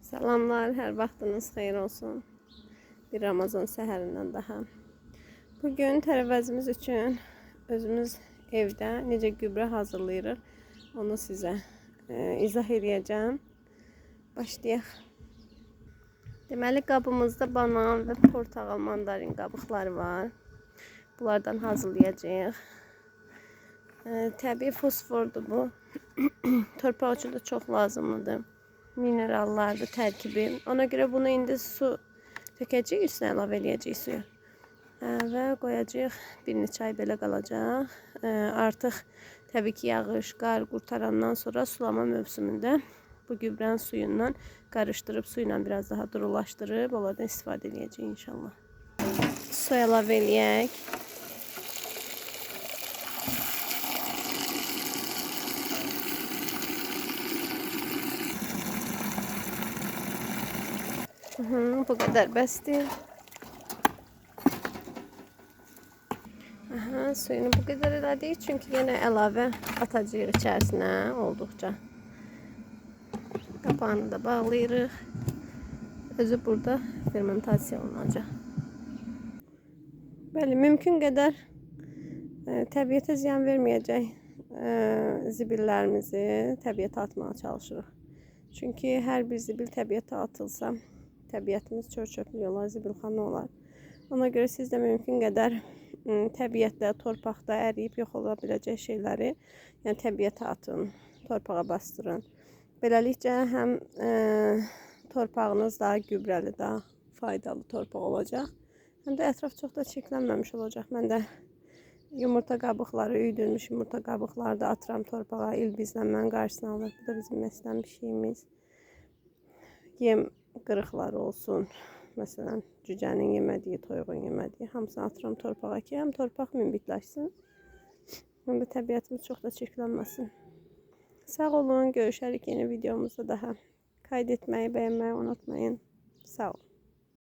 Salamlar, hər vaxtınız xeyir olsun. Bir Ramazan səhərindən daha. Bugün tərəvəzimiz üçün özümüz evdə necə gübrə hazırlayırıq, onu sizə izah edəcəm. Başlayaq. Deməli, qabımızda banan və portağal, mandarin qabıqları var. Bunlardan hazırlayacağıq. Təbii fosfordur bu. Torpaq üçün də çox lazımlıdır. Minerallardır tərkibi. Ona görə bunu indi su tökəcəyik, üstünə əlavə edəcəyik suyu. Və qoyacağıq, bir neçə ay belə qalacaq. Artıq təbii ki, yağış, qar qurtarandan sonra sulama mövsümündə bu gübrənin suyundan qarışdırıb, su ilə biraz daha durulaşdırıb, onlardan istifadə edəcəyik inşallah. Su əlavə eləyək. Bu kadar bəsdir. Suyunu bu kadar elədik, çünki yenə əlavə atacağıq içərisinə olduqca. Qapağını da bağlayırıq. Özü burada fermentasiya olunacaq. Bəli, mümkün qədər təbiətə ziyan verməyəcək zibillərimizi təbiətə atmağa çalışırıq. Çünki hər bir zibil təbiətə atılsa, təbiətimiz çör-çöplük olar, zibilxana olar. Ona görə siz də mümkün qədər təbiətdə, torpaqda əriyib yox ola biləcək şeyləri, yəni təbiətə atın, torpağa bastırın. Beləliklə həm torpağınız daha gübrəli, daha faydalı torpaq olacaq, həm də ətraf çox da çirklənməmiş olacaq. Mən də yumurta qabıqları, üyüdülmüş yumurta qabıqları da atıram torpağa, ilbizlənmənin qarşısını alır. Bu da bizim məslən bir şeyimiz. Yem qırıqları olsun, məsələn cücənin yemədiyi, toyuğun yemədiyi, hamısını atıram torpağa ki, həm torpaq münbitləşsin, həm də təbiətimiz çox da çirklənməsin. Sağ olun, görüşərik yeni videomuzda daha. Kaydetməyi, bəyənməyi unutmayın. Sağ olun.